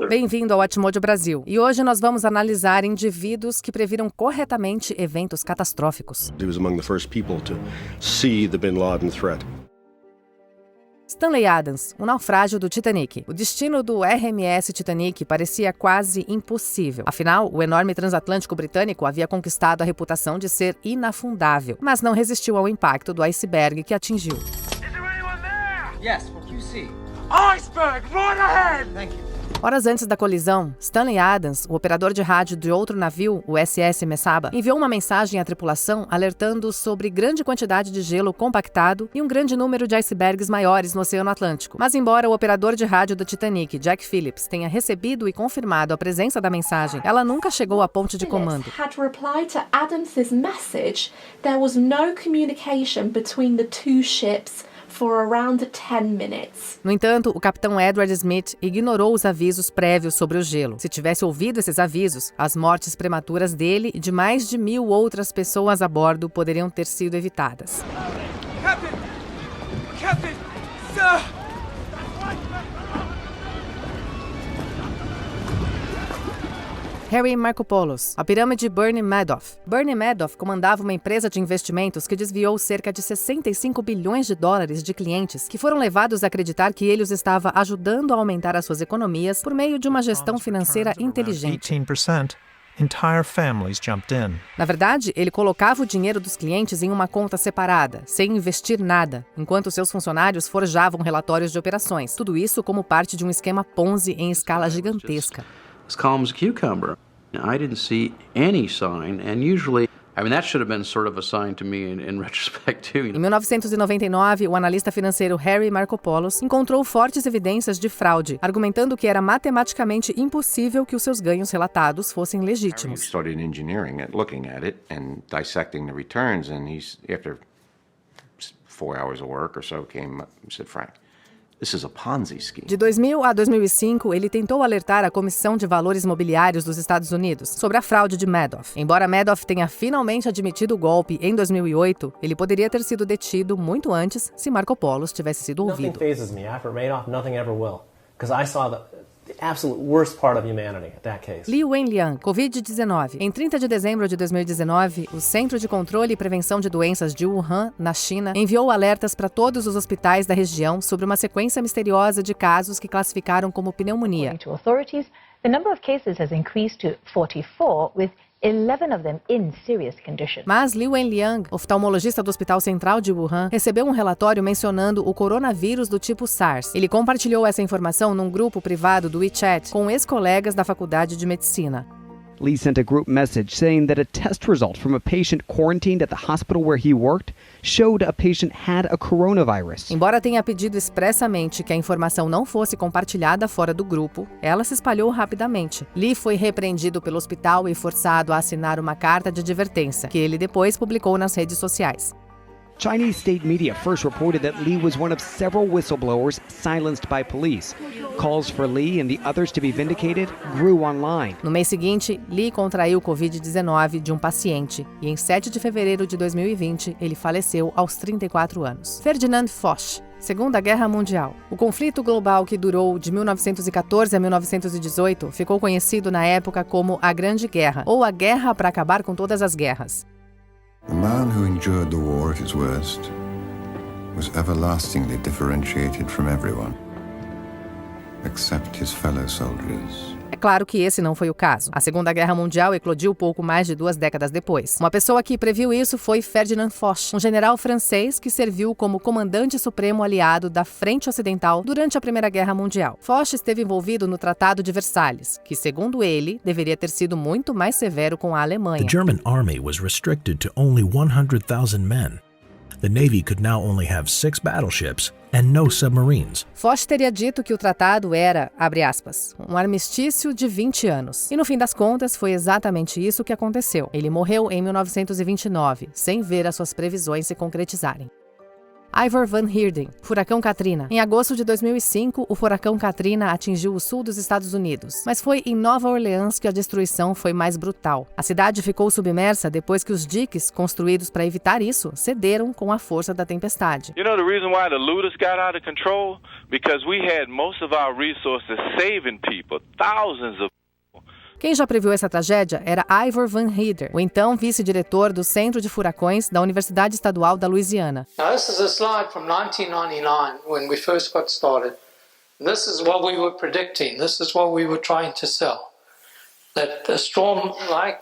Bem-vindo ao Atmode Brasil. E hoje nós vamos analisar indivíduos que previram corretamente eventos catastróficos. He was among the first people to see the Bin Laden threat. Stanley Adams, o naufrágio do Titanic. O destino do RMS Titanic parecia quase impossível. Afinal, o enorme transatlântico britânico havia conquistado a reputação de ser inafundável, mas não resistiu ao impacto do iceberg que atingiu. Yes, what do you see? Iceberg, right ahead! Thank you. Horas antes da colisão, Stanley Adams, o operador de rádio de outro navio, o SS Mesaba, enviou uma mensagem à tripulação alertando sobre grande quantidade de gelo compactado e um grande número de icebergs maiores no Oceano Atlântico. Mas embora o operador de rádio do Titanic, Jack Phillips, tenha recebido e confirmado a presença da mensagem, ela nunca chegou à ponte de comando. Had replied to Adams's message, there was no communication between the two ships for around 10 minutes. No entanto, o capitão Edward Smith ignorou os avisos prévios sobre o gelo. Se tivesse ouvido esses avisos, as mortes prematuras dele e de mais de 1.000 outras pessoas a bordo poderiam ter sido evitadas. Captain! Captain! Sir! Harry Markopolos, a pirâmide Bernie Madoff. Bernie Madoff comandava uma empresa de investimentos que desviou cerca de 65 bilhões de dólares de clientes que foram levados a acreditar que ele os estava ajudando a aumentar as suas economias por meio de uma gestão financeira inteligente. 18%. Entire families jumped in. Na verdade, ele colocava o dinheiro dos clientes em uma conta separada, sem investir nada, enquanto seus funcionários forjavam relatórios de operações. Tudo isso como parte de um esquema Ponzi em escala gigantesca. As calm as a cucumber. I didn't see any sign, and usually, that should have been sort of a sign to me in retrospect too. Em 1999, o analista financeiro Harry Markopolos encontrou fortes evidências de fraude, argumentando que era matematicamente impossível que os seus ganhos relatados fossem legítimos. He started engineering it, looking at it, and dissecting the returns, and after 4 hours of work or so, came up and said, Frank, this is a Ponzi scheme. De 2000 a 2005, ele tentou alertar a Comissão de Valores Mobiliários dos Estados Unidos sobre a fraude de Madoff. Embora Madoff tenha finalmente admitido o golpe em 2008, ele poderia ter sido detido muito antes se Markopolos tivesse sido ouvido. Nothing phases me. After Madoff, nothing ever will. Because I saw the absolute worst part of humanity at that case. Li Wenliang, Covid-19. Em 30 de dezembro de 2019, o Centro de Controle e Prevenção de Doenças de Wuhan, na China, enviou alertas para todos os hospitais da região sobre uma sequência misteriosa de casos que classificaram como pneumonia. According to authorities, the number of cases has increased to 44, with 11 of them in serious condition. Mas Li Wenliang, oftalmologista do Hospital Central de Wuhan, recebeu um relatório mencionando o coronavírus do tipo SARS. Ele compartilhou essa informação num grupo privado do WeChat com ex-colegas da Faculdade de Medicina. Lee sent a group message saying that a test result from a patient quarantined at the hospital where he worked showed a patient had a coronavirus. Embora tenha pedido expressamente que a informação não fosse compartilhada fora do grupo, ela se espalhou rapidamente. Lee foi repreendido pelo hospital e forçado a assinar uma carta de advertência, que ele depois publicou nas redes sociais. Chinese state media first reported that Lee was one of several whistleblowers silenced by police. Calls for Lee and the others to be vindicated grew online. No mês seguinte, Lee contraiu Covid-19 de um paciente e em 7 de fevereiro de 2020 ele faleceu aos 34 anos. Ferdinand Foch. Segunda Guerra Mundial. O conflito global que durou de 1914 a 1918 ficou conhecido na época como a Grande Guerra, ou a Guerra para acabar com todas as guerras. The man who endured the war at its worst was everlastingly differentiated from everyone, except his fellow soldiers. É claro que esse não foi o caso. A Segunda Guerra Mundial eclodiu pouco mais de 2 décadas depois. Uma pessoa que previu isso foi Ferdinand Foch, um general francês que serviu como comandante supremo aliado da Frente Ocidental durante a Primeira Guerra Mundial. Foch esteve envolvido no Tratado de Versalhes, que, segundo ele, deveria ter sido muito mais severo com a Alemanha. The German army was restricted to only 100,000 men. The Navy could now only have 6 battleships and no submarines. Foch teria dito que o tratado era, abre aspas, um armistício de 20 anos. E no fim das contas, foi exatamente isso que aconteceu. Ele morreu em 1929, sem ver as suas previsões se concretizarem. Ivor Van Heerden, Furacão Katrina. Em agosto de 2005, o furacão Katrina atingiu o sul dos Estados Unidos, mas foi em Nova Orleans que a destruição foi mais brutal. A cidade ficou submersa depois que os diques construídos para evitar isso cederam com a força da tempestade. You know the reason why the looters got out of control? because we had most of our resources saving people, thousands of. Quem já previu essa tragédia era Ivor Van Heerden, o então vice-diretor do Centro de Furacões da Universidade Estadual da Louisiana. Now this is a slide from 1999 when we first got started. This is what we were predicting. This is what we were trying to sell. That a storm like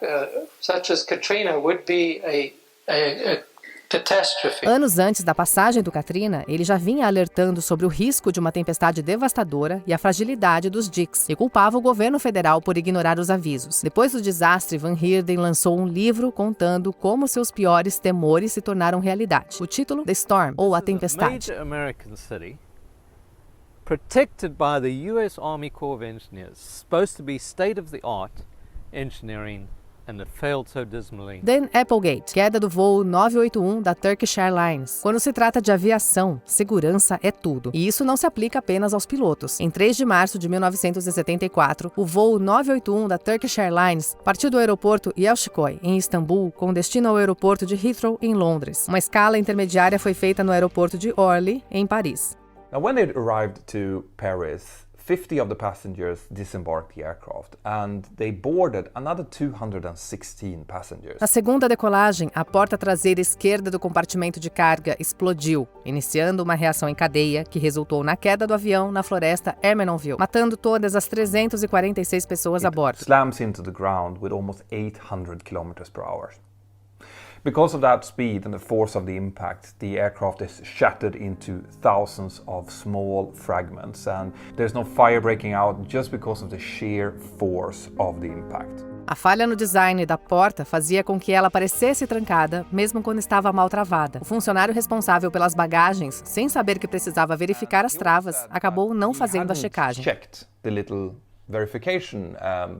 such as Katrina would be a catastrophe. Anos antes da passagem do Katrina, ele já vinha alertando sobre o risco de uma tempestade devastadora e a fragilidade dos diques, e culpava o governo federal por ignorar os avisos. Depois do desastre, Van Heerden lançou um livro contando como seus piores temores se tornaram realidade. O título, The Storm, ou A Tempestade. Protected by the US Army Corps of Engineers, supposed to be state-of-the-art engineering, and it failed so dismally. Dan Applegate, queda do voo 981 da Turkish Airlines. Quando se trata de aviação, segurança é tudo. E isso não se aplica apenas aos pilotos. Em 3 de março de 1974, o voo 981 da Turkish Airlines partiu do aeroporto Yelchikoy, em Istambul, com destino ao aeroporto de Heathrow, em Londres. Uma escala intermediária foi feita no aeroporto de Orly, em Paris. Now, when it arrived to Paris, 50 of the passengers disembarked the aircraft and they boarded another 216 passengers. Na segunda decolagem, a porta traseira esquerda do compartimento de carga explodiu, iniciando uma reação em cadeia que resultou na queda do avião na floresta Ermenonville, matando todas as 346 pessoas a bordo. It slams into the ground with almost 800 km/h. Because of that speed and the force of the impact, the aircraft is shattered into thousands of small fragments, and there's no fire breaking out just because of the sheer force of the impact. A falha no design da porta fazia com que ela parecesse trancada, mesmo quando estava mal travada. O funcionário responsável pelas bagagens, sem saber que precisava verificar as travas, acabou não fazendo a checagem. Verification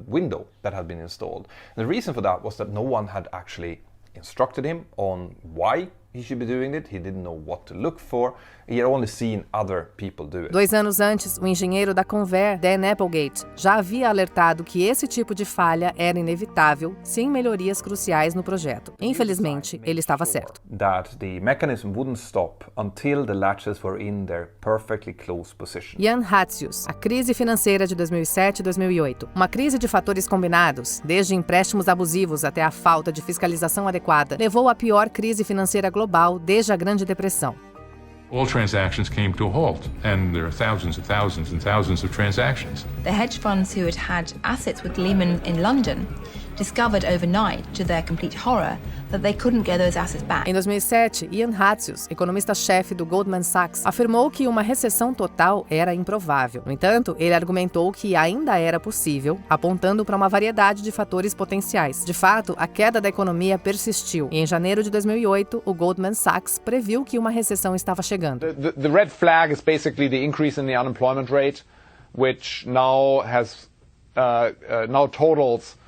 window that had been installed. And the reason for that was that no one had actually instructed him on why he should be doing it. He didn't know what to look for. He had only seen other people do it. 2 anos antes, o engenheiro da Convair, Dan Applegate, já havia alertado que esse tipo de falha era inevitável, sem melhorias cruciais no projeto. Infelizmente, ele estava certo. That the mechanism wouldn't stop until the latches were in their perfectly close position. Jan Hatzius, a crise financeira de 2007 e 2008. Uma crise de fatores combinados, desde empréstimos abusivos até a falta de fiscalização adequada, levou à pior crise financeira global desde a Grande Depressão. All transactions came to a halt, and there are thousands and thousands and thousands of transactions. The hedge funds who had assets with Lehman in London discovered overnight, to their complete horror, that they couldn't get those assets back. Em 2007, Ian Hatzius, economista-chefe do Goldman Sachs, afirmou que uma recessão total era improvável. No entanto, ele argumentou que ainda era possível, apontando para uma variedade de fatores potenciais. De fato, a queda da economia persistiu, e em janeiro de 2008, o Goldman Sachs previu que uma recessão estava chegando. The red flag is basically the increase in the unemployment rate, which now has now totals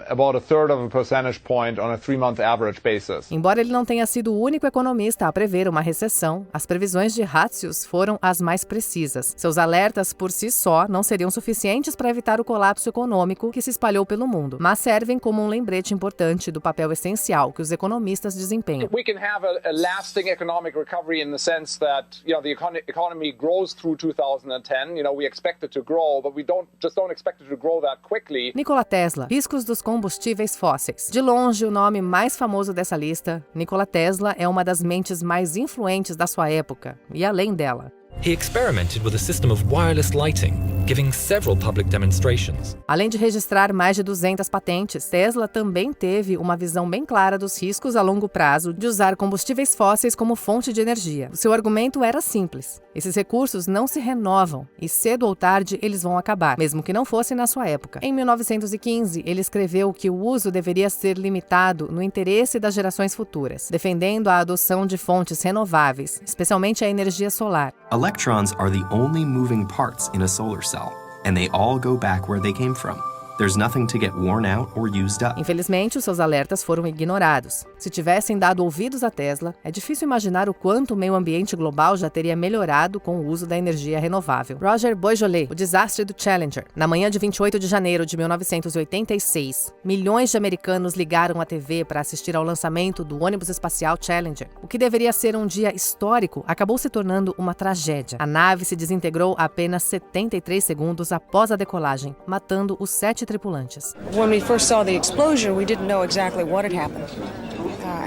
about a third of a percentage point on a 3-month average basis. Embora ele não tenha sido o único economista a prever uma recessão, as previsões de Hatzius foram as mais precisas. Seus alertas por si só não seriam suficientes para evitar o colapso econômico que se espalhou pelo mundo, mas servem como um lembrete importante do papel essencial que os economistas desempenham. We can have a lasting economic recovery in the sense that, the economy grows through 2010. We expect it to grow, but we don't expect it to grow that quickly. Nikola Tesla, riscos dos combustíveis fósseis. De longe, o nome mais famoso dessa lista, Nikola Tesla é uma das mentes mais influentes da sua época, e além dela. He experimented with a system of wireless lighting, giving several public demonstrations. Além de registrar mais de 200 patentes, Tesla também teve uma visão bem clara dos riscos a longo prazo de usar combustíveis fósseis como fonte de energia. O seu argumento era simples: esses recursos não se renovam e cedo ou tarde eles vão acabar, mesmo que não fosse na sua época. Em 1915, ele escreveu que o uso deveria ser limitado no interesse das gerações futuras, defendendo a adoção de fontes renováveis, especialmente a energia solar. Electrons are the only moving parts in a solar cell, and they all go back where they came from, There's nothing to get worn out or used up. Infelizmente, os seus alertas foram ignorados. Se tivessem dado ouvidos à Tesla, é difícil imaginar o quanto o meio ambiente global já teria melhorado com o uso da energia renovável. Roger Boisjoly, o desastre do Challenger. Na manhã de 28 de janeiro de 1986, milhões de americanos ligaram a TV para assistir ao lançamento do ônibus espacial Challenger. O que deveria ser um dia histórico acabou se tornando uma tragédia. A nave se desintegrou apenas 73 segundos após a decolagem, matando os 7 tripulantes. When we first saw the explosion, we didn't know exactly what had happened.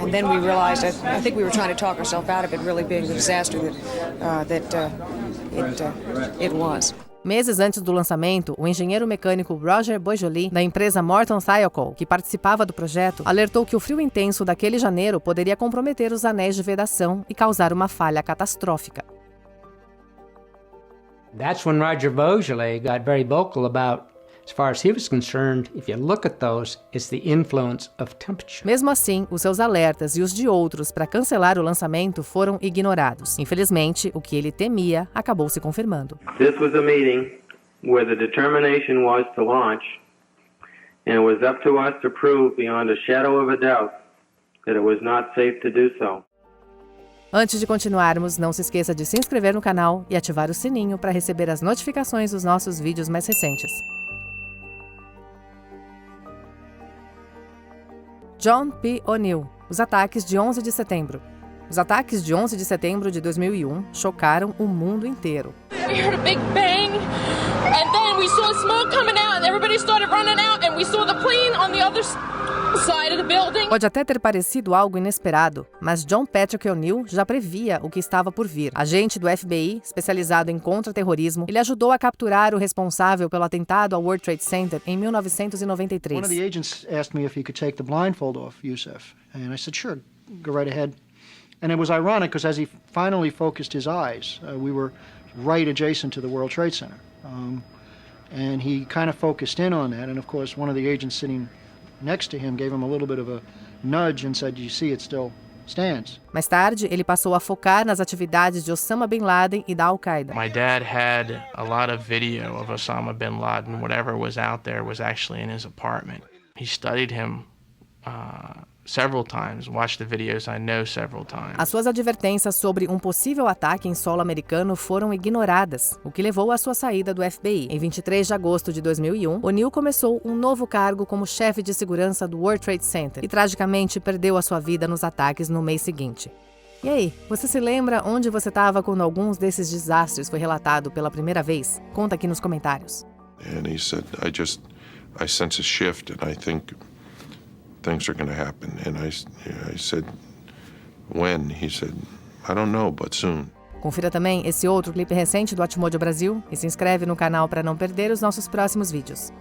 And then we realized, I think we were trying to talk ourselves out of it really being the disaster it was. Meses antes do lançamento, o engenheiro mecânico Roger Boisjoly, da empresa Morton Thiokol, que participava do projeto, alertou que o frio intenso daquele janeiro poderia comprometer os anéis de vedação e causar uma falha catastrófica. That's when Roger Boisjoly got very vocal about, as far as he was concerned, if you look at those, it's the influence of temperature. Mesmo assim, os seus alertas e os de outros para cancelar o lançamento foram ignorados. Infelizmente, o que ele temia acabou se confirmando. This was a meeting where the determination was to launch, and it was up to us to prove beyond a shadow of a doubt that it was not safe to do so. Antes de continuarmos, não se esqueça de se inscrever no canal e ativar o sininho para receber as notificações dos nossos vídeos mais recentes. John P. O'Neill, os ataques de 11 de setembro. Os ataques de 11 de setembro de 2001 chocaram o mundo inteiro. We heard a big bang, and then we saw smoke coming out, and everybody started running out, and we saw the plane on the other side of the building. Pode até ter parecido algo inesperado, mas John Patrick O'Neill já previa o que estava por vir. Agente do FBI, especializado em contra-terrorismo, ele ajudou a capturar o responsável pelo atentado ao World Trade Center em 1993. One of the agents asked me if he could take the blindfold off Youssef, and I said, sure, go right ahead. And it was ironic because as he finally focused his eyes, we were right adjacent to the World Trade Center. And he kind of focused in on that, and of course one of the agents sitting next to him gave him a little bit of a nudge and said, you see, it still stands. Mais tarde, ele passou a focar nas atividades de Osama Bin Laden e da Al-Qaeda. My dad had a lot of video of Osama Bin Laden. Whatever was out there was actually in his apartment. He studied him several times, watched the videos I know several times. As suas advertências sobre um possível ataque em solo americano foram ignoradas, o que levou à sua saída do FBI. Em 23 de agosto de 2001, O'Neill começou um novo cargo como chefe de segurança do World Trade Center e tragicamente perdeu a sua vida nos ataques no mês seguinte. E aí, você se lembra onde você estava quando alguns desses desastres foi relatado pela primeira vez? Conta aqui nos comentários. And he said, I sense a shift and I think things are going to happen. And I said, when? He said, I don't know, but soon. Confira também esse outro clipe recente do Atmojo Brasil e se inscreve no canal para não perder os nossos próximos vídeos.